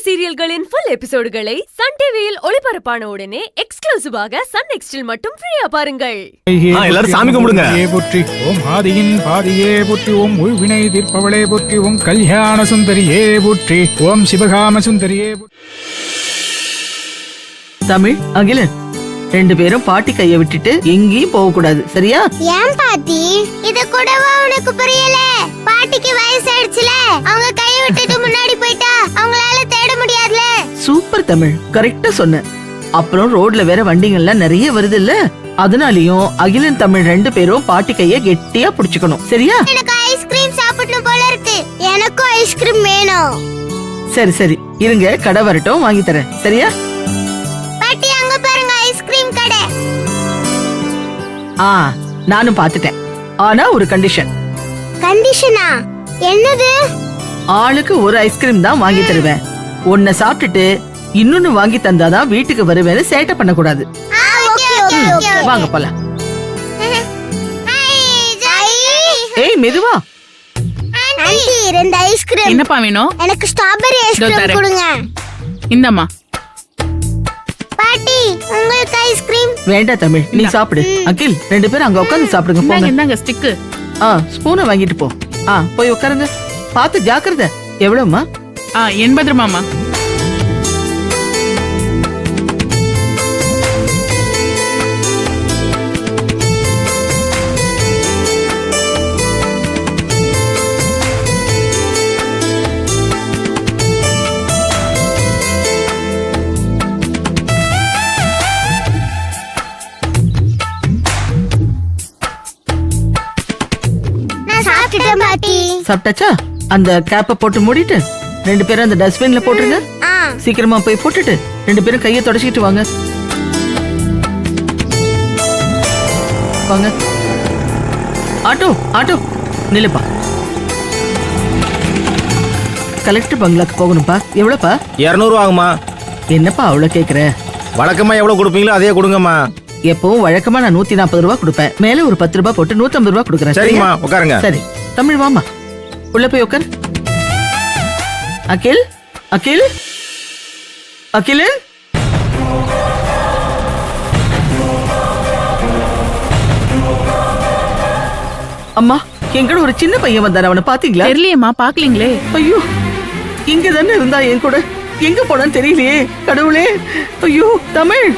சீரியல்களின் full எபிசோடுகளை Sun டிவியில் ஒளிபரப்பான உடனே எக்ஸ்க்ளூசிவாக சன் நெக்ஸ்டில் மட்டும் ஃப்ரீயா பாருங்கள். எல்லாரும் சாமி கும்பிடுங்க. போற்றி ஓம் ஆதியின் பாதியே போற்றி ஓம் உள்வினை தீர்ப்பவளே போற்றி ஓம் கல்யாண சுந்தரியே போற்றி ஓம் சிவகாம சுந்தரியே. தமிழ் அகிலன் ரெண்டு பேரும் பாட்டி கைய விட்டுட்டு எங்கேயும் போக கூடாது, சரியா? ஏன் பாட்டி இத கூடவா உனக்கு புரியல? பாட்டிக்கு வயசாயிடுச்சுல, அவங்க கைய விட்டுட்டு முன்னாடி போயிட்டா அவங்களால தேட முடியாதுல. சூப்பர் தமிழ், கரெக்டா சொன்ன. அப்புறம் ரோட்ல வேற வண்டிங்கள்லாம் நிறைய வருது இல்ல, அதனாலயும் அகிலன் தமிழ் ரெண்டு பேரும் பாட்டி கைய கெட்டியா புடிச்சுக்கணும், சரியா? எனக்கு ஐஸ்கிரீம் சாப்பிடணும் போல இருக்கு. எனக்கும் ஐஸ்கிரீம் வேணும். சரி சரி இருங்க, கடை வரட்டும் வாங்கி தரேன், சரியா? பாட்டி அங்க பாருங்க ஐஸ்கிரீம் கடை. நானும் பாத்துட்டேன். ஆனா ஒரு கண்டிஷன். கண்டிஷனா? என்னது? ஆளுக்கு ஒரு ஐஸ்கிரீம் தான் வாங்கி தருவேன். ஒன்ன சாப்பிட்டுட்டு இன்னொன்னு வாங்கி தந்தாதான் வீட்டுக்கு வருவேன்னு சேட்டை பண்ண கூடாது. வாங்க போலாம். ஏய் மெதுவா. ஆண்டி ரெண்டு ஐஸ்கிரீம். என்னப்பா வேணும்? எனக்கு ஸ்ட்ராபெரி ஐஸ்கிரீம் கொடுங்க. இந்தம்மா. பாட்டி உங்களுக்கு ஐஸ்கிரீம் வேண்டாம் தமிழ், நீ சாப்பிடு. அகில் ரெண்டு பேரும் அங்க உட்கார்ந்து சாப்பிடுங்க, போங்க. இந்தாங்க ஸ்டிக்கு. ஸ்பூனை வாங்கிட்டு போ. போய் உட்காருங்க. பாத்து ஜாக்கிரதை. எவ்வளவுமா? 80 ரூபாமா. சாப்பிட்டாச்சா? அந்த கேப்ப போட்டு மூடிட்டு ரெண்டு பேரும் அந்த டஸ்ட்பின்ல போட்டுருங்க. சீக்கிரமா போய் போட்டுட்டு ரெண்டு பேரும் கையை தொடச்சிட்டு வாங்க. வாங்க. ஆட்டோ ஆட்டோ நில்லுப்பா. கலெக்டர் பங்களாக்கு போகணும்பா. எவ்வளவுப்பா? 200 ஆகுமா? என்னப்பா அவ்வளவு கேக்குற? வழக்கமா எவ்வளவு கொடுப்பீங்களோ அதே கொடுங்கம்மா. எப்பவும் வழக்கமா நான் 140 ரூபாய் கொடுப்பேன். மேல ஒரு 10 ரூபாய் போட்டு 150 ரூபாய் கொடுக்குறேன். சரிம்மா, உட்காருங்க. சரி தமிழ் வாமா, உள்ள போய் உட்கார். அகில் அகில் அகில் அம்மா, எங்கட ஒரு சின்ன பையன் வந்தாரு, அவனை பாத்தீங்களா? தெரியலையேம்மா, பாக்கலீங்களே. ஐயோ, இங்க தானே இருந்தா என் கூட. எங்க போனான்னு தெரியலையே கடவுளே. ஐயோ தமிழ்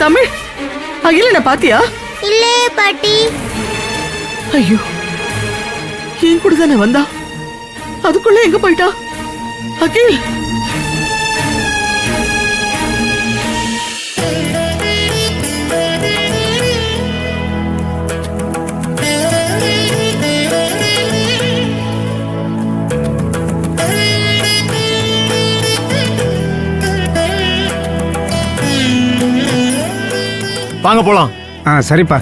தமிழ், அகிலனை பாத்தியா? இல்லே பாட்டி. ஐயோ, என் கூட தானே வந்தா, அதுக்குள்ள எங்க போயிட்டா? அகில் வாங்க போலாம். சரிப்பா.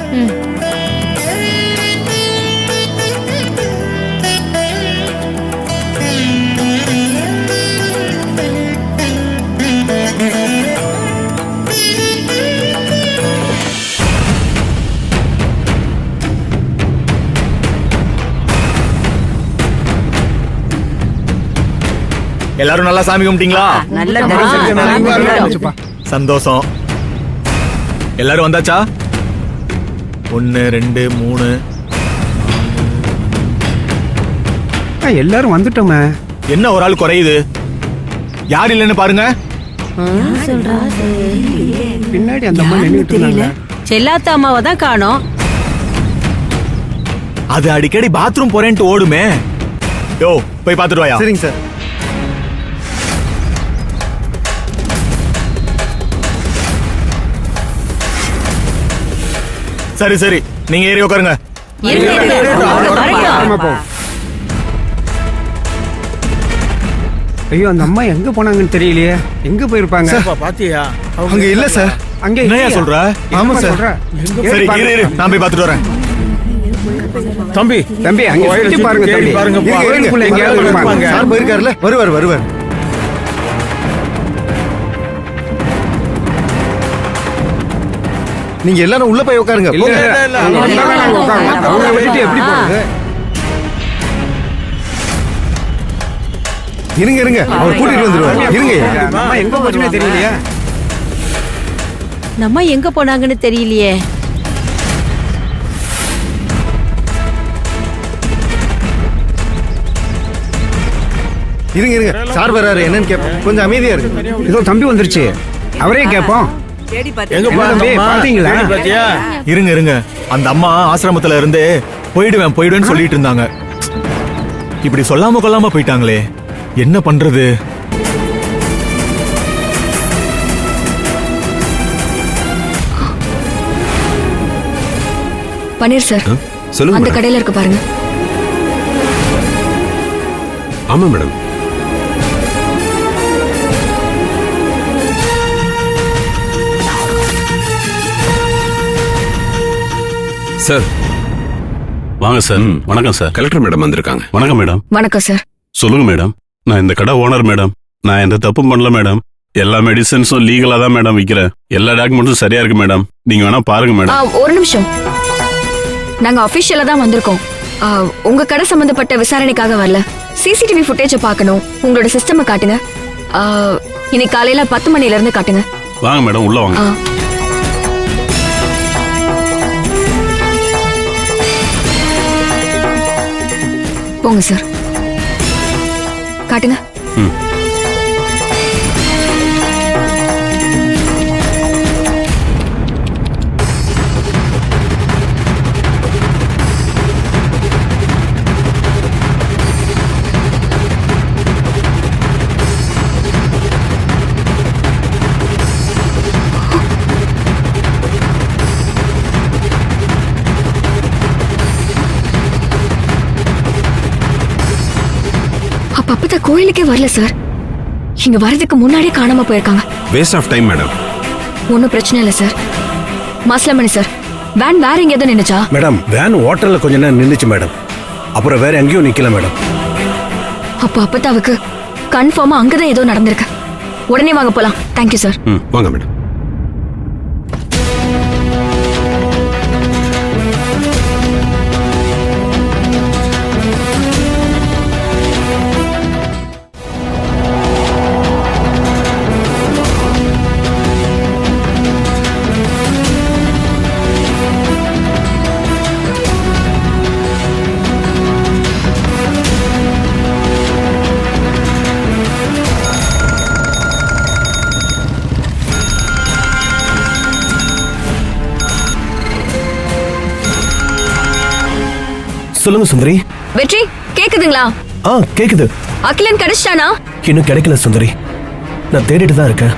எல்லாரும் நல்லா சாமி கும்பிட்டீங்களா? சந்தோஷம். எல்லாரும் வந்தாச்சா? 1 2 3. எல்லாரும் வந்துட்டோமே. என்ன ஒரு ஆள் குறையுது? யார் இல்லைன்னு பாருங்க. பின்னாடி அந்த அம்மா நின்னுட்டு இருந்தாங்க. செல்லாத்த அம்மாவை தான் காணோம். அது அடிக்கடி பாத்ரூம் போறேன்ட்டு ஓடுமே. யோ போய் பாத்துட்டு வாயா. சரிங்க சார். சரி சரி, நீங்க ஏறி உட்காருங்க. ஐயோ, அந்த அம்மா எங்க போனாங்கன்னு தெரியலையே. எங்க போயிருப்பாங்க? பாத்தியா? அங்க இல்ல சார். அங்க என்னையா சொல்ற? ஆமா சார். சரி இரு, நான் போய் பாத்துட்டு வரேன். தம்பி தம்பி அங்க சுத்தி பாருங்க தம்பி. கோயிலுக்குள்ள எங்கயாவது இருப்பாங்க. சார் போயிருக்காருல, வருவார். நீங்க எல்லாரும் உள்ள போய் உட்காருங்க. அவங்க எப்படி போறது? இருங்க அவர் கூட்டிட்டு வந்துருவாரு. இருங்க. அம்மா எங்க போச்சுன்னே தெரியலையா? நம்ம எங்க போனாங்கன்னு தெரியலையே. இருங்க சார் வராரு, என்னன்னு கேப்போம். கொஞ்சம் அமைதியா இருக்கு. இதோ தம்பி வந்துருச்சு, அவரே கேட்போம். என்ன தம்பி, பாத்தீங்களா? இருங்க அந்த அம்மா ஆசிரமத்துல இருந்து போயிடுவேன்னு சொல்லிட்டு இருந்தாங்க. இப்படி சொல்லாம கொள்ளாம போயிட்டாங்களே, என்ன பண்றது? பன்னீர் சார், சொல்லுங்க. அந்த கடையில இருக்கு பாருங்க. ஆமா மேடம். சார் வாங்க சார். வணக்கம் சார். கலெக்டர் மேடம் வந்திருக்காங்க. வணக்கம் மேடம். வணக்கம் சார். சொல்லுங்க மேடம். நான் இந்த கடை ஓனர் மேடம். நான் எந்த தப்பும் பண்ணல மேடம். எல்லா மெடிசன்ஸும் லீகலா தான் மேடம் விற்கிறேன். எல்லா டாக்குமெண்ட்ஸும் சரியா இருக்கு மேடம். நீங்க வேணா பாருங்க மேடம். ஒரு நிமிஷம், நாங்க அபிஷியலா தான் வந்திருக்கோம். உங்க கடை சம்பந்தப்பட்ட விசாரணைக்காக வரல. சிசிடிவி ஃபுட்டேஜ பார்க்கணும். உங்களோட சிஸ்டம் காட்டுங்க. இன்னைக்கு காலையில 10 மணில இருந்து காட்டுங்க. வாங்க மேடம், உள்ள வாங்க. போங்க சார், காட்டுங்க. அப்பா கோயிலுக்கே வரல சார். இங்க வரதுக்கு முன்னாடியே காணாம போயிருக்காங்க. Waste of time madam. ஒன்னும் பிரச்சனை இல்ல சார். மாஸ்லமணி சார், வேன் வேற எங்கேயாவது நின்னுச்சா? மேடம் வேன் ஹோட்டல்ல கொஞ்ச நேரம் நின்னுச்சு மேடம். அப்புறம் வேற எங்கேயும் நிக்கல மேடம். அப்ப அப்பதாவுக்கு கன்ஃபார்மா அங்கதான் ஏதோ நடந்திருக்கு. உடனே வாங்க போலாம். Thank you sir. வாங்க மேடம். சொல்லுங்க சுந்தரி. வெற்றி, கேக்குதுங்களா? கேக்குது. அகிலன் கிடைச்சானா? இன்னும் கிடைக்கல சுந்தரி. நான் தேடிட்டு தான் இருக்கேன்.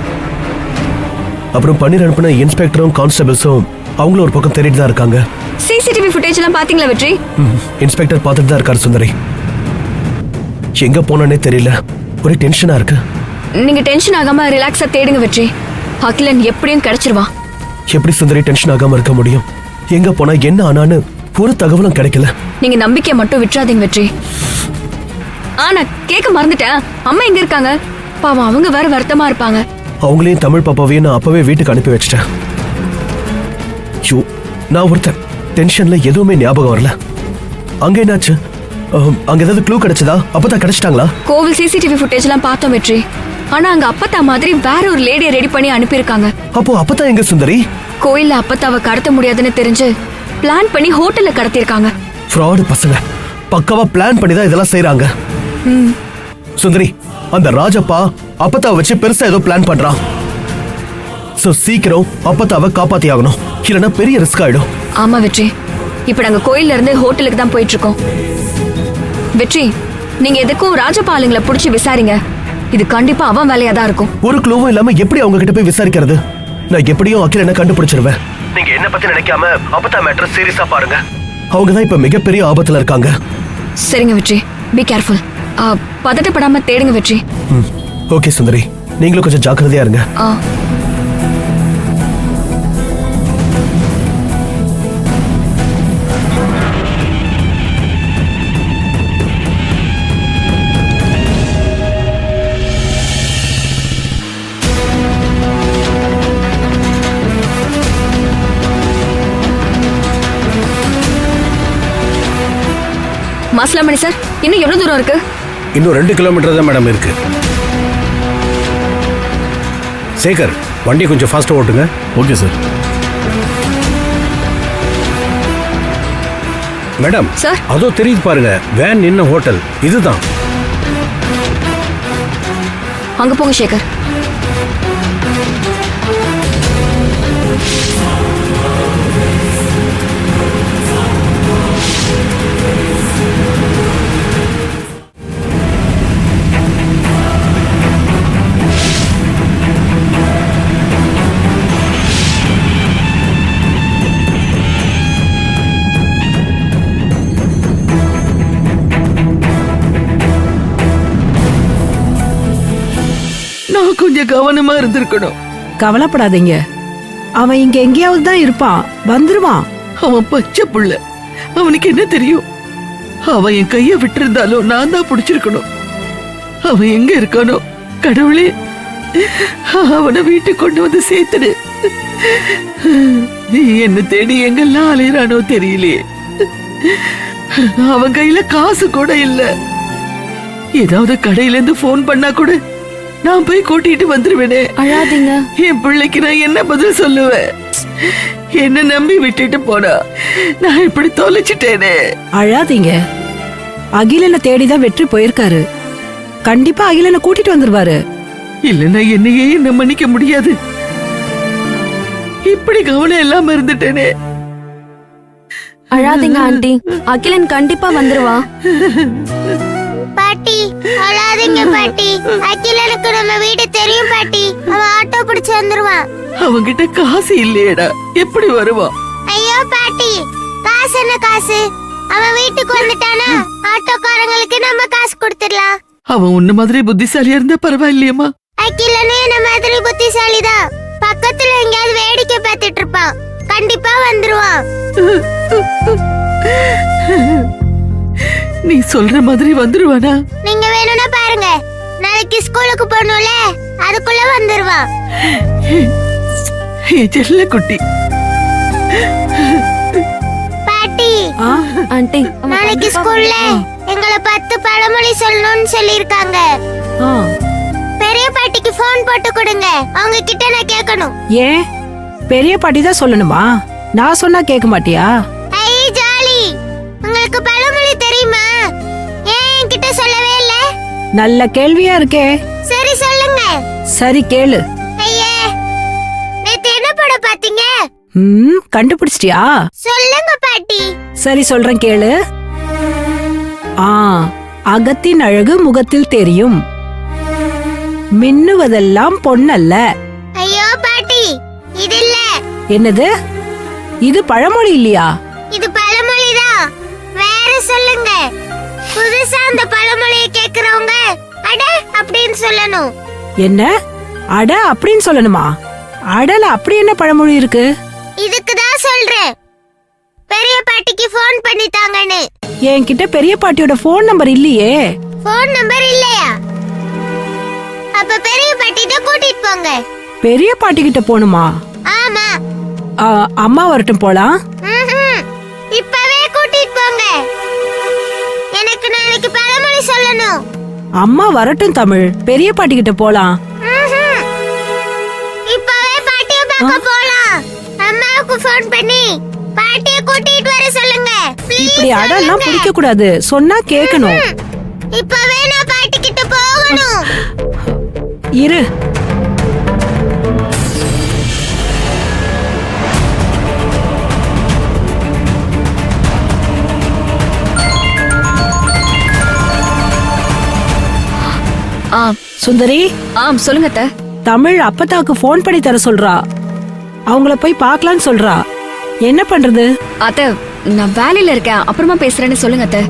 அப்புறம் பன்னீர் அனுப்பின இன்ஸ்பெக்டரும் கான்ஸ்டபிள்ஸும் அவங்களும் ஒரு பக்கம் தேடிட்டு தான் இருக்காங்க. சிசிடிவி ஃபுட்டேஜ் எல்லாம் பாத்தீங்களா வெற்றி? இன்ஸ்பெக்டர் பார்த்துட்டு தான் இருக்காரு சுந்தரி. எங்க போனானே தெரியல. ஒரே டென்ஷனா இருக்கு. நீங்க டென்ஷன் ஆகாம ரிலாக்ஸா தேடுங்க வெற்றி. அகிலன் எப்படியும் கிடைச்சிருவான். எப்படி சுந்தரி டென்ஷன் ஆகாம இருக்க முடியும்? எங்க போனா என்ன ஆனான்னு ஒரு தகவலும் கிடைக்கல. நீங்க நம்பிக்கையை மட்டும் விட்டுறாதீங்க வெற்றி. நான் கேட்க மறந்துட்டேன். அம்மா எங்க இருக்காங்க? பாவம், அவங்க வேற வருத்தமா இருப்பாங்க. அவங்களையும் தமிழ் பாப்பாவையும் நான் அப்பவே வீட்டுக்கு அனுப்பி வச்சிட்டேன். நான் ஒருத்தன் டென்ஷன்ல எதுவுமே ஞாபகம் வரல. அங்க என்னாச்சு? அங்க ஏதாவது க்ளூ கிடைச்சதா? அப்பதான் கிடைச்சிட்டாங்களா? கோவில் சிசிடிவி ஃபுட்டேஜ் எல்லாம் பார்த்தோம் வெற்றி. ஆனா அங்க அப்பத்தா மாதிரி வேற ஒரு லேடியை ரெடி பண்ணி அனுப்பியிருக்காங்க. அப்போ அப்பத்தா எங்க சுந்தரி? கோயில்ல அப்பத்தாவை கடத்த முடியாதுன்னு தெரிஞ்சு பிளான் பண்ணி ஹோட்டல்ல கடத்திருக்காங்க. ஃப்ராட் பசங்க பக்காவா பிளான் பண்ணி தான் இதெல்லாம் செய்றாங்க. சுந்தரி, அந்த ராஜப்பா அப்பத்தாவை வச்சு பெருசா ஏதோ பிளான் பண்றான். சோ சீக்கிரம் அப்பத்தாவை காப்பாத்தி ஆகணும், இல்லைன்னா பெரிய ரிஸ்க் ஆயிடும். ஆமா வெற்றி, இப்ப நாங்க கோயில்ல இருந்து ஹோட்டலுக்கு தான் போயிட்டு இருக்கோம். வெற்றி, நீங்க எதுக்கும் ராஜப்பா ஆளுங்களை புடிச்சு விசாரிங்க. இது கண்டிப்பா அவன் வேலையா தான் இருக்கும். ஒரு க்ளூவும் இல்லாம எப்படி அவங்க கிட்ட போய் விசாரிக்கிறது? நான் எப்படியும் அகிலனை கண்டுபிடிச்சிருவேன். நீங்க என்ன பத்தி நினைக்காம அப்பத்தா மேட்டர் சீரியஸா பாருங்க. அவங்க தான் இப்ப மிகப்பெரிய ஆபத்துல இருக்காங்க. சரிங்க வெற்றி, பி கேர்ஃபுல். பதட்டப்படாம தேடுங்க வெற்றி. ஓகே சுந்தரி, நீங்களும் கொஞ்சம் ஜாக்கிரதையா இருங்க. மாஸ்லாமணி சார், இன்னும் எவ்வளவு தூரம் இருக்கு? இன்னும் 2 கிலோமீட்டர் தான் மேடம் இருக்கு. சேகர், வண்டியை கொஞ்சம் ஃபாஸ்ட்டாக ஓட்டுங்க. Okay sir. Madam sir. அதோ தெரியுது பாருங்க, வேன் நின்ன ஹோட்டல் இதுதான். அங்க போங்க சேகர். நான் கொஞ்சம் கவனமா இருந்திருக்கணும். கவலைப்படாதீங்க, அவன் இங்க எங்கேயாவது தான் இருப்பான், வந்துருவான். அவன் பச்சை புள்ள, அவனுக்கு என்ன தெரியும்? அவன் என் கைய விட்டிருந்தாலும் நான் தான் பிடிச்சிருக்கணும். அவன் எங்க இருக்கானோ கடவுளே, அவனை வீட்டுக்கு கொண்டு வந்து சேர்த்துடு. என்ன தேடி எங்கெல்லாம் அலையிறானோ தெரியலையே. அவன் கையில காசு கூட இல்ல. ஏதாவது கடையில இருந்து போன் பண்ணா கூட நான் போய் கூட்டிட்டு வந்துருவேனே. அழாதீங்க. என் பிள்ளைக்கு நான் என்ன பதில் சொல்லுவேன்? என்ன நம்பி விட்டுட்டு போனா நான் இப்படி தொலைச்சிட்டேனே. அழாதீங்க, அகிலனை தேடிதான் வெற்றி போயிருக்காரு. கண்டிப்பா அகிலனை கூட்டிட்டு வந்துருவாரு. இல்லன்னா என்னையே என்ன மன்னிக்க முடியாது. இப்படி கவனம் இல்லாம இருந்துட்டேனே. அழாதீங்க ஆண்டி, அகிலன் கண்டிப்பா வந்துருவா. பாட்டி அழாதீங்க பாட்டி. அகிலனுக்கு நம்ம வீடு தெரியும் பாட்டி. அவன் ஆட்டோ பிடிச்சு வந்துருவான். அவன்கிட்ட காசு இல்லையேடா, எப்படி வருவான்? ஐயோ பாட்டி, காசு என்ன காசு? அவன் வீட்டுக்கு வந்துட்டானா ஆட்டோக்காரங்களுக்கு நம்ம காசு கொடுத்துடலாம். அவன் உன்ன மாதிரி புத்திசாலியா இருந்தா பரவாயில்லையம்மா. அகிலனே என்ன மாதிரி புத்திசாலிதான். பக்கத்துல எங்கயாவது வேடிக்கை பார்த்துட்டு இருப்பான். கண்டிப்பா வந்துருவான். நீ சொல்ற மாதிரி வந்துருவானா? நீங்க வேணும்னா பாருங்க, நாளைக்கு ஸ்கூலுக்கு போகணும்ல, அதுக்குள்ள வந்துருவான். செல்ல குட்டி. பாட்டி ஆண்டி, நாளைக்கு ஸ்கூல்ல எங்களை 10 பழமொழி சொல்லணும்னு சொல்லிருக்காங்க. பெரிய பாட்டிக்கு போன் போட்டு கொடுங்க, அவங்க கிட்ட நான் கேட்கணும். ஏன் பெரிய பாட்டி தான் சொல்லணுமா? நான் சொன்னா கேட்க மாட்டியா? ஐ ஜாலி, உங்களுக்கு பழமொழி தெரியுமா? ஏன் என்கிட்ட சொல்லவே இல்ல? நல்ல கேள்வியா இருக்கே. சரி சொல்லுங்க. சரி கேளு. ஐயே, நேத்து என்ன படம் பாத்தீங்க? கண்டுபிடிச்சிட்டியா? சொல்லுங்க பாட்டி. சரி சொல்றேன் கேளு. அகத்தின் அழகு முகத்தில் தெரியும், மின்னுவதெல்லாம் பொன்னல்ல. ஐயோ பாட்டி, இது இல்ல. என்னது? இது பழமொழி இல்லையா? இது பழமொழிதான், வேற சொல்லுங்க. புதுசா அந்த பழமொழியை கேக்குறவங்க அட அப்படின்னு சொல்லணும். என்ன அட அப்படின்னு சொல்லணுமா? அடல அப்படி என்ன பழமொழி இருக்கு? இதுக்குதான் சொல்றேன், பெரிய பாட்டிக்கு போன் பண்ணி தாங்கன்னு. என்கிட்ட பெரிய பாட்டியோட போன் நம்பர் இல்லையே. போன் நம்பர் இல்லையா? அப்ப பெரிய பாட்டி தான் கூட்டிட்டு போங்க. பெரிய பாட்டி கிட்ட போணுமா? ஆமா. அம்மா வரட்டும் போலாம். இப்பவே கூட்டிட்டு போங்க, எனக்கு நாளைக்கு பழமொழி சொல்லணும். அம்மா வரட்டும் தமிழ், பெரிய பாட்டி கிட்ட போலாம். இப்பவே பாட்டிய பார்க்க போலாம். அம்மாவுக்கு போன் பண்ணி பாட்டிய கூட்டிட்டு வர சொல்லுங்க. இப்படி அடெல்லாம் பிடிக்க கூடாது, சொன்னா கேட்கணும். இப்பவே நான் பாட்டி கிட்ட போகணும். இரு. சுந்தரி. சொல்லுங்க அத்தை. தமிழ் அப்பத்தாக்கு போன் பண்ணி தர சொல்றா. அவங்கள போய் பார்க்கலான்னு சொல்றா. என்ன பண்றது? அத்தை, நான் வேலையில இருக்கேன், அப்புறமா பேசுறேன்னு சொல்லுங்க அத்தை.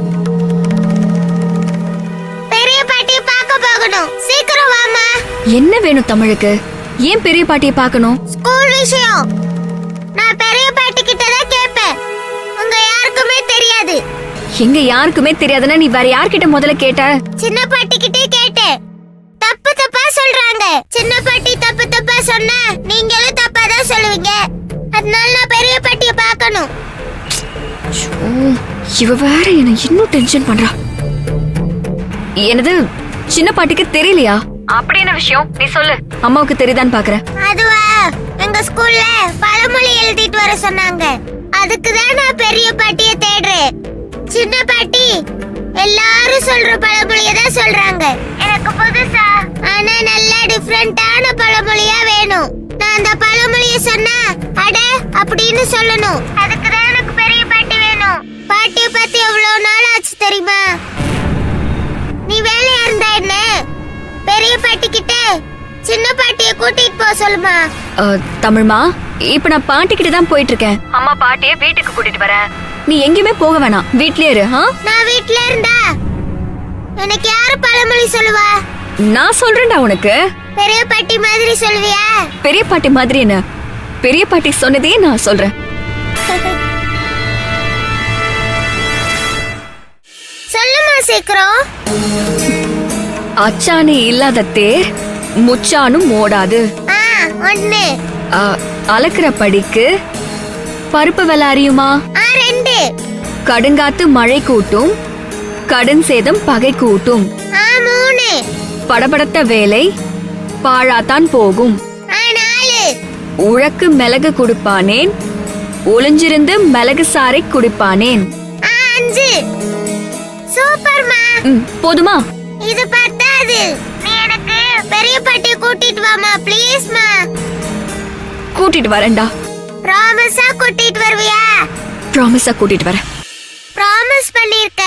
பெரிய பாட்டிய பார்க்க போகணும், சீக்கிரம் வாமா. என்ன வேணும் தமிழுக்கு? ஏன் பெரிய பாட்டியை பார்க்கணும்? ஸ்கூல் விஷயம். நான் பெரிய பாட்டி கிட்ட தான் கேட்பேன், உங்க யாருக்குமே தெரியாது. எங்க யாருக்குமே தெரியாதுன்னா நீ வேற யார்கிட்ட முதல்ல கேட்ட? சின்ன பாட்டி கிட்டே கேட்டேன், தப்பு தப்பா சொல்றாங்க. சின்ன பாட்டி தப்பு தப்பா சொன்னா நீங்களும் தப்பா தான் சொல்லுவீங்க. அதனால நான் பெரிய பாட்டிய பார்க்கணும். இவ வேற என்ன இன்னும் டென்ஷன் பண்றா. என்னது சின்ன பாட்டிக்கு தெரியலையா? அப்படி என்ன விஷயம் நீ சொல்லு, அம்மாவுக்கு தெரியுதான்னு பாக்குறேன். அதுவா, எங்க ஸ்கூல்ல பழமொழி எழுதிட்டு வர சொன்னாங்க. அதுக்கு தான் நான் பெரிய பாட்டிய தேடுறேன். சின்ன பாட்டி எல்லாரும் சொல்ற பழமொழிய தான் சொல்றாங்க. எனக்கு புதுசா ஆனா நல்ல டிஃபரண்டான பழமொழியா வேணும். நான் அந்த பழமொழிய சொன்னா அட அப்படின்னு சொல்லணும். அதுக்கு தான் எனக்கு பெரிய பாட்டி வேணும். பாட்டிய பத்தி எவ்வளவு நாள் ஆச்சு தெரியுமா? நீ வேலையா இருந்தா என்ன, பெரிய பாட்டி கிட்ட சின்ன பாட்டிய கூட்டிட்டு போ சொல்லுமா. தமிழ்மா, இப்ப நான் பாட்டி கிட்ட தான் போயிட்டு இருக்கேன். அம்மா பாட்டிய வீட்டுக்கு கூட்டிட்டு வரேன். நீ எங்கேயுமே போக வேணாம், வீட்லயே இரு. நான் வீட்ல இருந்தா எனக்கு யாரு பழமொழி சொல்லுவா? நான் சொல்றேன்டா உனக்கு. பெரிய பாட்டி மாதிரி சொல்வியா? பெரிய பாட்டி மாதிரி என்ன, பெரிய பாட்டி சொன்னதே நான் சொல்றேன். சொல்லுமா சீக்கிரம். அச்சாணி இல்லாத தேர் முச்சானும் ஓடாது. ஒண்ணு. அலக்குற படிக்கு பருப்பு வெல அறியுமா? 2. கடுங்காத்து மழை கூட்டும், கடும் சேதம் பகை கூட்டும். 3. படபடத்த வேலை பாழாத்தான் போகும். 4. உழக்கு மிளகு குடிப்பானேன், ஒளிஞ்சிருந்து மிளகு சாறை குடிப்பானேன். 5. சூப்பர்மா. போதுமா? இது பத்தாது. நீ எனக்கு பெரிய பாட்டிய கூட்டிட்டு வாமா ப்ளீஸ்மா. கூட்டிட்டு வரேன்டா. ப்ராமிஸா கூட்டிட்டு வருவியா? ப்ராமிஸா கூட்டிட்டு வரேன். ப்ராமிஸ் பண்ணிருக்க.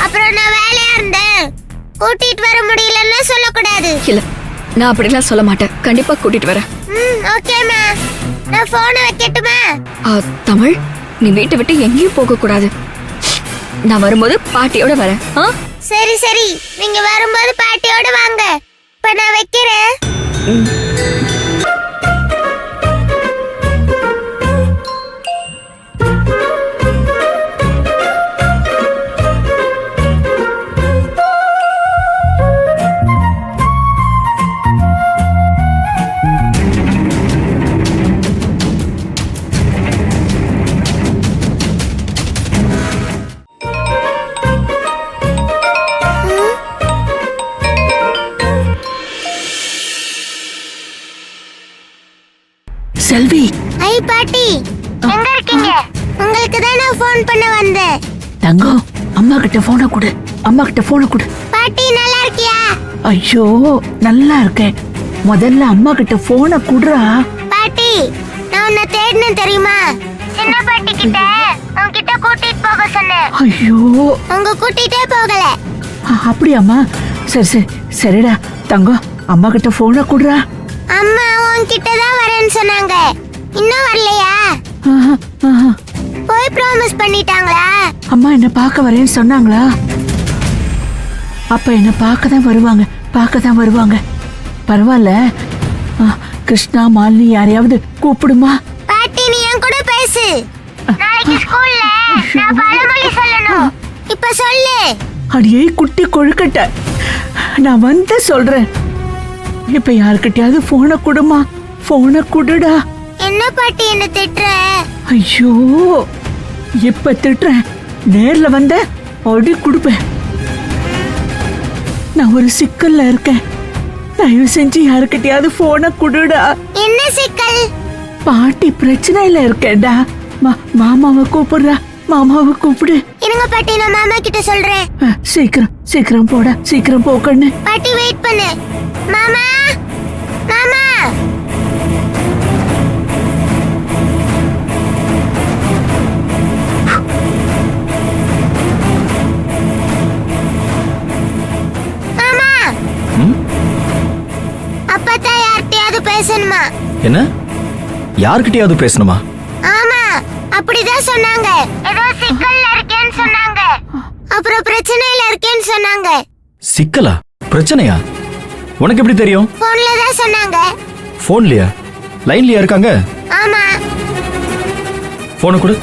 அப்புறம் நான் வேலையா இருந்தேன், கூட்டிட்டு வர முடியலன்னு சொல்லக்கூடாது. இல்ல, நான் அப்படிலாம் சொல்ல மாட்டேன். கண்டிப்பா கூட்டிட்டு வரேன். ஓகேமா. நான் போனை வைக்கட்டுமா? தமிழ், நீ வீட்டை விட்டு எங்கேயும் போக கூடாது. நான் வரும்போது பாட்டியோட வரேன். சரி சரி, நீங்க வரும்போது பாட்டியோட வாங்க. இப்ப நான் வைக்கிறேன். செல்வி. ஐ பாட்டி, எங்க இருக்கீங்க? உங்களுக்கு தான் நான் ஃபோன் பண்ண வந்தேன். தங்கம், அம்மா கிட்ட போன கொடு. அம்மா கிட்ட போன கொடு. பாட்டி நல்லா இருக்கியா? ஐயோ, நல்லா இருக்கேன். முதல்ல அம்மா கிட்ட போன குடுறா. பாட்டி, நான் உன்னை தேடினேன் தெரியுமா? சின்ன பாட்டி கிட்ட உன்கிட்ட கூட்டிட்டு போக சொன்னேன். ஐயோ, உங்க கூட்டிட்டே போகல. அப்படியாம்மா? சரி சரி சரிடா. தங்கம், அம்மா கிட்ட போன குடுறா. அம்மா உன்கிட்ட தான் வரேன்னு சொன்னாங்க. இன்னும் வரலையா? போய் ப்ராமிஸ் பண்ணிட்டாங்களா? அம்மா என்ன பார்க்க வரேன்னு சொன்னாங்களா? அப்ப என்ன பார்க்க தான் வருவாங்க, பார்க்க தான் வருவாங்க. பரவாயில்ல. கிருஷ்ணா, மாலினி யாரையாவது கூப்பிடுமா. பாட்டி, நீ என் கூட பேசு. நாளைக்கு ஸ்கூல்ல நான் பழமொழி சொல்லணும். இப்ப சொல்லு. அடியே குட்டி கொழுக்கட்டை, நான் வந்து சொல்றேன். இப்ப யாருக்கிட்டயாவது போன குடுமா, போன குடுடா. என்ன பாட்டி என்ன திட்டுற? ஐயோ, இப்ப திட்டுறேன், நேர்ல வந்த அடி குடுப்பேன். நான் ஒரு சிக்கல்ல இருக்கேன், தயவு செஞ்சு யாருக்கிட்டயாவது போன குடுடா. என்ன சிக்கல்? பாட்டி பிரச்சனையில இருக்கேன்டா. மாமாவை கூப்பிடுறா, மாமாவை கூப்பிடு. இருங்க பாட்டி, நான் மாமா கிட்ட சொல்றேன். சீக்கிரம் சீக்கிரம் போடா, சீக்கிரம் போ கண்ணு. பாட்டி வெயிட் பண்ணு. மாமா, மாமா. மாமா. அப்பா யார்கிட்டயாவது பேசணுமா? என்ன, யார்கிட்டயாவது பேசணுமா? ஆமா, அப்படிதான் சொன்னாங்க. ஏதோ சிக்கல்ல இருக்கேன்னு சொன்னாங்க. அப்புறம் பிரச்சனையில இருக்கேன்னு சொன்னாங்க. சிக்கலா? பிரச்சனையா? உனக்கு எப்படி தெரியும்? போன்ல தான் சொன்னாங்க. போன்லயா? லைன்லயா இருக்காங்க? ஆமா. போனை கொடு.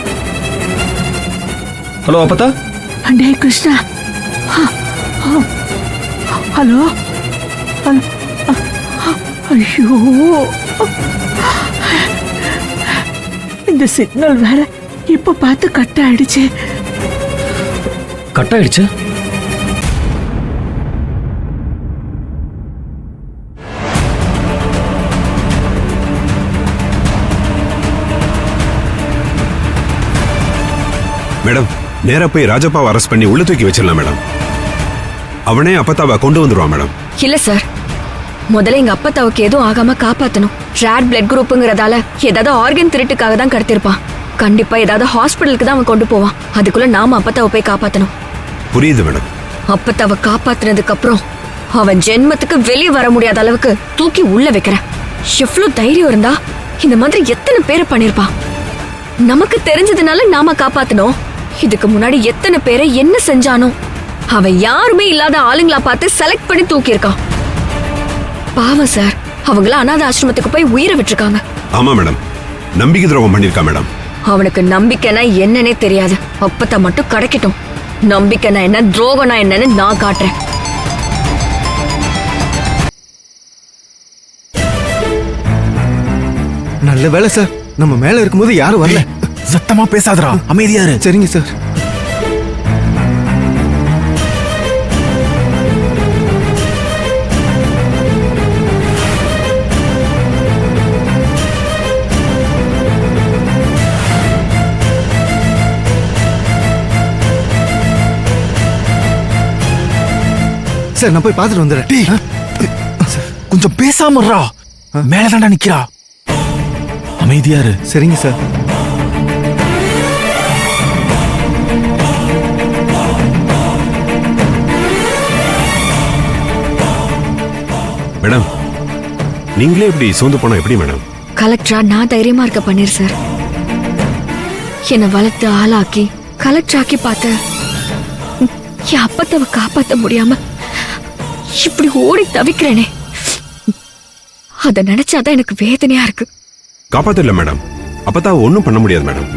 ஹலோ அப்பத்தா. அண்டே கிருஷ்ணா. ஹலோ. ஐயோ, இந்த சிக்னல் வேற இப்ப பார்த்து கட் ஆயிடுச்சு. கட் ஆயிடுச்சு? மேடம் நேரா போய் ராஜப்பாவை அரெஸ்ட் பண்ணி உள்ள தூக்கி வச்சிடலாம் மேடம். அவனே அப்பத்தாவை கொண்டு வந்துருவான் மேடம். இல்ல சார், முதல்ல எங்க அப்பத்தாவுக்கு எதுவும் ஆகாம காப்பாத்தணும். ரேட் பிளட் குரூப்புங்கிறதால ஏதாவது ஆர்கன் திருட்டுக்காக தான் கடத்திருப்பான். கண்டிப்பா ஏதாவது ஹாஸ்பிட்டலுக்கு தான் அவன் கொண்டு போவான். அதுக்குள்ள நாம அப்பத்தாவை போய் காப்பாத்தணும். புரியுது மேடம். அப்பத்தாவை காப்பாத்தினதுக்கு அப்புறம் அவன் ஜென்மத்துக்கு வெளியே வர முடியாத அளவுக்கு தூக்கி உள்ள வைக்கிறேன். எவ்வளவு தைரியம் இருந்தா இந்த மாதிரி எத்தனை பேரை பண்ணிருப்பான். நமக்கு தெரிஞ்சதுனால நாம காப்பாத்தணும். இதுக்கு முன்னாடி எத்தனை பேரை என்ன செஞ்சானோ. அவன் யாருமே இல்லாத ஆளுங்களா பார்த்து செலக்ட் பண்ணி தூக்கியிருக்கான். பாவம் சார், அவங்கள அனாதை ஆசிரமத்துக்கு போய் உயிரை விட்டுருக்காங்க. ஆமா மேடம், நம்பிக்கை துரோகம் பண்ணிருக்கான் மேடம். அவனுக்கு நம்பிக்கைனா என்னன்னே தெரியாது. அப்பத்தான் மட்டும் கிடைக்கட்டும். நம்பிக்கைனா என்ன, துரோகம்னா என்னன்னு நான் காட்டுறேன். நல்ல வேலை சார், நம்ம மேல இருக்கும்போது யாரும் வரல. சத்தமா பேசாதடா, அமைதியா இரு. சரிங்க சார். சார் நான் போய் பார்த்துட்டு வந்துடுறேன். கொஞ்சம் பேசாம மேலதாண்டா நிக்கிறா. அமைதியா இரு. சரிங்க சார். மேடம் நீங்களே இப்படி சோர்ந்து போனா எப்படி மேடம்? கலெக்டரா நான் தைரியமா இருக்க பன்னீர் சார். என்னை வளர்த்து ஆளாக்கி கலெக்டர் ஆக்கி பார்த்த என் அப்பத்தாவை காப்பாத்த முடியாம இப்படி ஓடி தவிக்கிறேனே, அத நினைச்சாதான் எனக்கு வேதனையா இருக்கு. காப்பாத்திடல மேடம். அப்பத்தாவை ஒன்னும் பண்ண முடியாது மேடம்.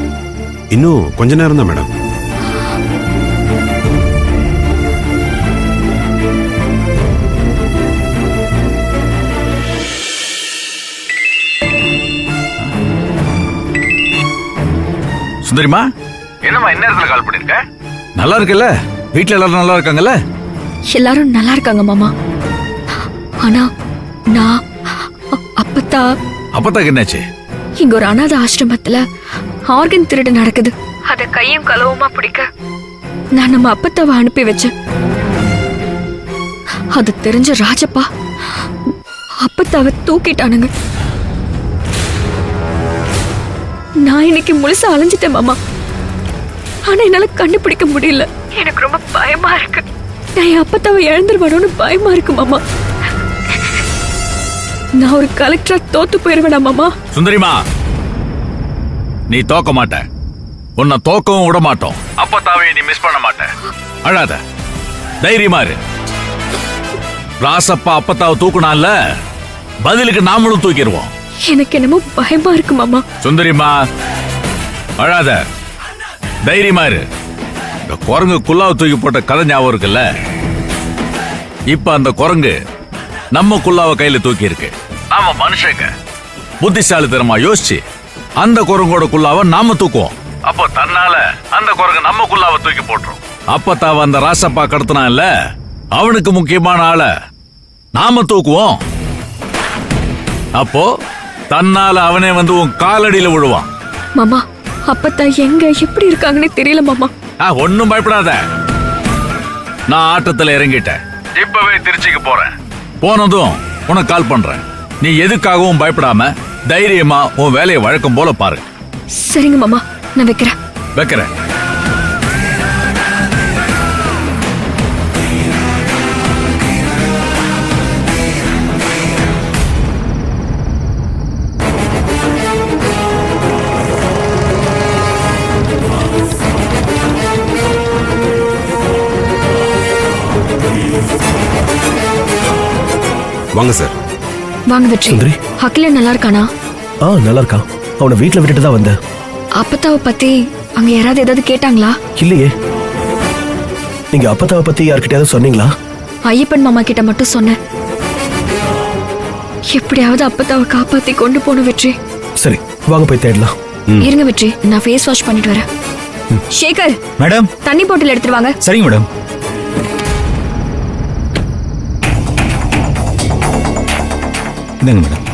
இன்னும் கொஞ்ச நேரம் தான் மேடம். சுந்தரிமா, என்னம்மா இந்நேரத்துல கால் பண்ணிருக்க? நல்லா இருக்குல்ல? வீட்டுல எல்லாரும் நல்லா இருக்காங்கல்ல? எல்லாரும் நல்லா இருக்காங்க மாமா. ஆனா நான் அப்பத்தாக்கு என்னாச்சு? இங்க ஒரு அனாதை ஆசிரமத்துல ஆர்கன் திருடு நடக்குது. அத கையும் களவுமா பிடிக்க நான் நம்ம அப்பத்தாவை அனுப்பி வச்சேன். அது தெரிஞ்ச ராஜப்பா அப்பத்தாவை தூக்கிட்டானுங்க. நான் இன்னைக்கு முழுசா அலைஞ்சிட்டேன் மாமா. ஆனா என்னால கண்டுபிடிக்க முடியல. எனக்கு ரொம்ப பயமா இருக்கு. நான் என் அப்பத்தாவை இழந்துருவானோன்னு பயமா இருக்கு மாமா. நான் ஒரு கலெக்டரா தோத்து போயிருவேனா மாமா? சுந்தரிமா, நீ தோக்க மாட்ட. உன்னை தோக்கவும் விட மாட்டோம். அப்பத்தாவே நீ மிஸ் பண்ண மாட்ட. அழாத, தைரியமா இரு. ராசப்பா அப்பத்தாவை தூக்குனால, பதிலுக்கு நாமளும் தூக்கிடுவோம். எனக்கு என்னமோ பயமா இருக்கு மாமா. சுந்தரிமா, அழாத, தைரியமா இரு. இந்த குரங்கு குல்லாவை தூக்கி போட்ட கதை ஞாபகம் இருக்குல்ல? இப்ப அந்த குரங்கு நம்ம குல்லாவை கையில தூக்கி இருக்கு. நாம மனுஷங்க புத்திசாலித்தனமா யோசிச்சு அந்த குரங்கோட குல்லாவை நாம தூக்குவோம். அப்போ தன்னால அந்த குரங்கு நம்ம குல்லாவை தூக்கி போட்டுரும். அப்பத்தாவ அந்த ராசப்பா கடத்தினான்ல, அவனுக்கு முக்கியமான ஆள நாம தூக்குவோம். அப்போ தன்னால அவனே வந்து உன் காலடியில விழுவான். மாமா, அப்பத்தா எங்க எப்படி இருக்காங்கன்னு தெரியல மாமா. ஒன்னும் பயப்படாத. நான் ஆட்டத்துல இறங்கிட்டேன். இப்பவே திருச்சிக்கு போறேன். போனதும் உனக்கு கால் பண்றேன். நீ எதுக்காகவும் பயப்படாம தைரியமா உன் வேலையை வழக்கம் போல பாரு. சரிங்க மாமா, நான் வைக்கிறேன். வைக்கிறேன். வாங்க சார். வாங்க வெற்றி. சுந்தரி, அகிலன் நல்லா இருக்கானா? நல்லா இருக்கான். அவனை வீட்டுல விட்டுட்டு தான் வந்தேன். அப்பத்தாவை பத்தி அங்க யாராவது ஏதாவது கேட்டாங்களா? இல்லையே. நீங்க அப்பத்தாவை பத்தி யார்கிட்டயாவது சொன்னீங்களா? ஐயப்பன் மாமா கிட்ட மட்டும் சொன்னேன். எப்படியாவது அப்பத்தாவை காப்பாத்தி கொண்டு போன வெற்றி. சரி, வாங்க போய் தேடலாம். இருங்க வெற்றி, நான் ஃபேஸ் வாஷ் பண்ணிட்டு வரேன். சேகர் மேடம், தண்ணி பாட்டில் எடுத்துட்டு வாங்க. சரிங்க மேடம். இந்தாங்க மேடம்.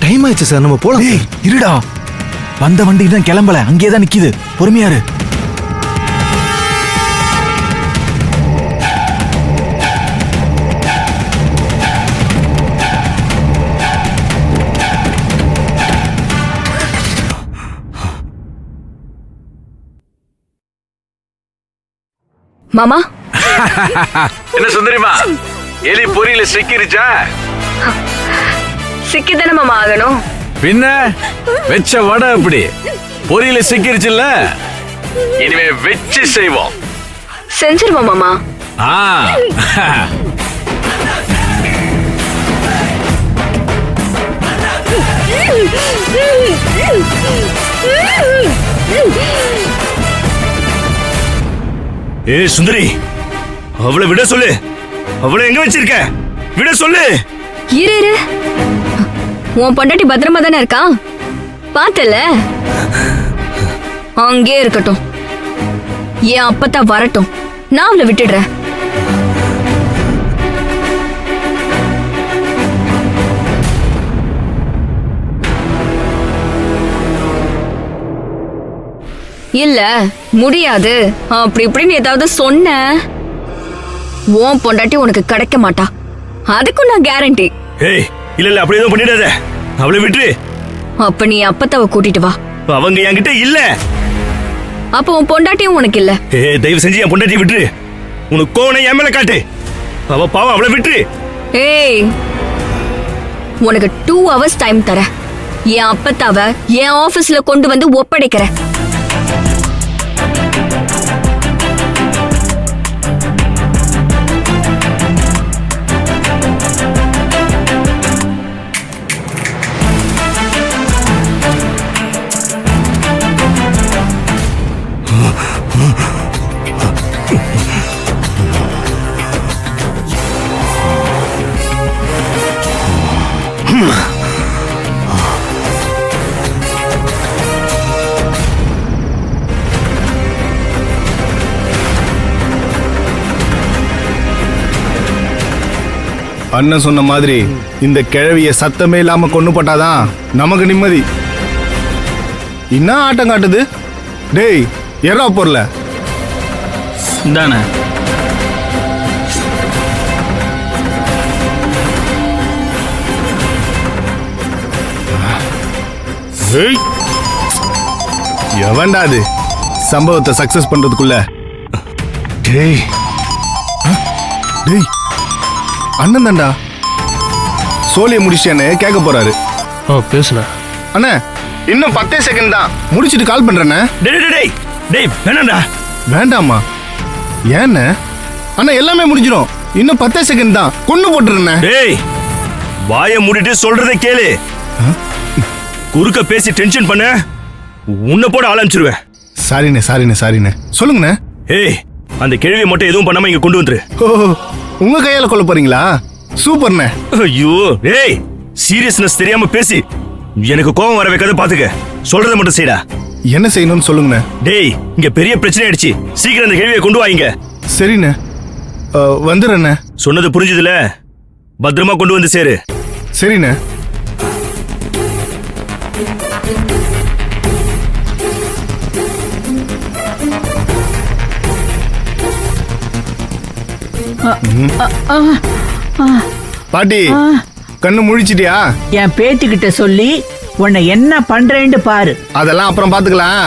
டைம் ஆயிடுச்சு சார், நம்ம போலாம். இருடா, வந்த வண்டி தான் கிளம்பல, அங்கேயே தான் நிக்குது. பொறுமையாரு. மாமா என்ன சுந்தரிமா, எலி பொரியில சிக்கிருச்சா? சிக்கிதானே மாமா ஆகணும். பின்ன வெச்ச வடை அப்படி பொரியில சிக்கிருச்சுல்ல, இனிமே வெச்சு செய்வோம். செஞ்சிருவோம் மாமா. ஏய் சுந்தரி, அவளை விட சொல்லு. அவளை எங்க வச்சிருக்க? விட சொல்லு. இரு, உன் பொண்டாட்டி பத்திரமா தானே இருக்கா? பார்த்தல, அங்கே இருக்கட்டும். என் அப்பத்தா வரட்டும், நான் அவளை விட்டுடுறேன். இல்ல முடியாது அப்படி இப்படின்னு ஏதாவது சொன்ன, உன் பொண்டாட்டி உனக்கு கிடைக்க மாட்டா. அதுக்கும் நான் கேரண்டி. ஏய் இல்ல இல்ல, அப்படி எதுவும் பண்ணிடாத. அவளை விட்டு. அப்ப நீ அப்பத்தாவ கூட்டிட்டு வா. அவங்க என்கிட்ட இல்ல. அப்ப உன் பொண்டாட்டியும் உனக்கு இல்ல. ஏய் தயவு செஞ்சு என் பொண்டாட்டி விட்டு. உனக்கு கோவனை என் மேல காட்டு. அவ பாவம், அவளை விட்டு. ஏய், உனக்கு 2 hours டைம் தர. என் அப்பத்தாவ என் ஆபீஸ்ல கொண்டு வந்து ஒப்படைக்கிற. அண்ணன் சொன்ன மாதிரி இந்த கிழவிய சத்தமே இல்லாம கொண்டு போட்டாதான் நமக்கு நிம்மதி. என்ன ஆட்டம் காட்டுது? டேய் எறா பொருள தானே. எவன்டா அது சம்பவத்தை சக்சஸ் பண்றதுக்குள்ள? டேய் டேய், அண்ணன் தான்டா. சோழிய முடிச்சேன்னு கேட்க போறாரு. பேசுன அண்ணா, இன்னும் 10 செகண்ட் தான், முடிச்சிட்டு கால் பண்றேண்ணே. டேய் வேணாம்டா. வேண்டாமா? ஏண்ணே? அண்ணா எல்லாமே முடிஞ்சிடும், இன்னும் 10 செகண்ட் தான், கொண்டு போட்டுறேண்ணே. டேய் வாயை மூடிட்டு சொல்றதை கேளு. குறுக்க பேசி டென்ஷன் பண்ண உன்னை போட ஆரம்பிச்சிருவேன். சாரிண்ணே. சொல்லுங்கண்ணே. ஏய், அந்த கேள்வியை மட்டும் எதுவும் பண்ணாம இங்க கொண்டு வந்துரு. உங்க கையால கொல்ல போறீங்களா? சூப்பர்ண்ணே. ஐயோ ஏய், சீரியஸ்னஸ் தெரியாம பேசி எனக்கு கோபம் வர வைக்காத பாத்துக்க. சொல்றதை மட்டும் செய்டா. என்ன செய்யணும்னு சொல்லுங்கண்ணே. டேய் இங்க பெரிய பிரச்சனை ஆயிடுச்சு, சீக்கிரம் அந்த கேள்வியை கொண்டு வாங்க. சரிண்ணே, வந்துடுறேண்ணே. சொன்னது புரிஞ்சுதுல? பத்திரமா கொண்டு வந்து சேரு. சரிண்ணே. பாட்டி கண்ணு முழிச்சிட்டியா? என் பேத்திக்கிட்ட சொல்லி உன்னை என்ன பண்றேன்னு பாரு. அதெல்லாம் அப்புறம் பாத்துக்கலாம்,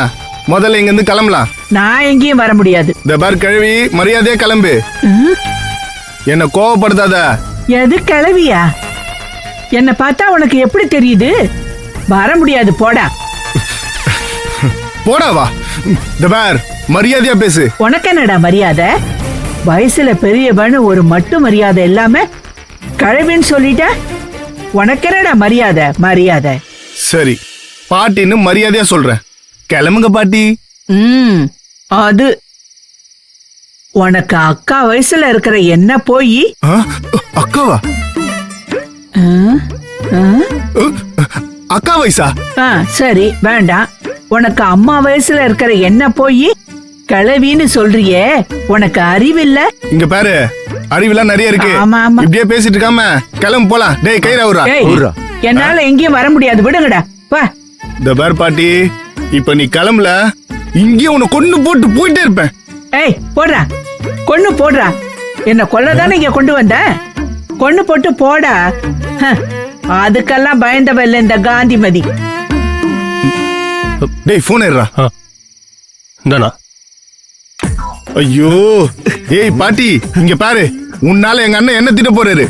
முதல்ல இங்க இருந்து கிளம்பலாம். நான் எங்கேயும் வர முடியாது. இந்த பார் கிழவி, மரியாதையா கிளம்பு. என்ன கோவப்படுத்தாத. எது கிளவியா? என்ன பார்த்தா உனக்கு எப்படி தெரியுது? வர முடியாது, போடா. போடா வா. இந்த பார் மரியாதையா பேசு. உனக்கு என்னடா மரியாதை? வயசுல பெரியவனு ஒரு மட்டும் மரியாதை இல்லாம கிழவின்னு சொல்லிட்ட. உனக்கு என்னடா மரியாதை? சரி, பாட்டின்னு மரியாதையா சொல்றேன். கிளம்புங்க பாட்டி. அது உனக்கு அக்கா வயசுல இருக்கிற என்ன போய் அக்காவா? அக்கா வயசா? சரி வேண்டாம். உனக்கு அம்மா வயசுல இருக்கிற என்ன போய் கிளவின்னு சொல்றியே, உனக்கு அறிவில்ல? இங்க பாரு, அறிவுலாம் நிறைய இருக்கு. இப்படியே பேசிட்டு இருக்காம கிளம்பு போலாம். டேய் கைரா. என்னால எங்கேயும் வர முடியாது, விடுங்கடா. வா. இந்த பார் பாட்டி, இப்ப நீ கிளம்பல, இங்கே உன்னை கொண்டு போட்டு போயிட்டே இருப்பேன். ஏய் போடுறா, கொன்னு போடுறா. என்ன கொல்லதானே இங்க கொண்டு வந்த, கொன்னு போட்டு போடா. அதுக்கெல்லாம் பயந்தவ இல்ல இந்த காந்திமதி. டேய் போன் ஏறா. இந்தாண்ணா. ஐயோ, ஏய் பாட்டி, இங்க பாரு, உன்னால எங்க அண்ணன் என்ன திட்ட போறாரு.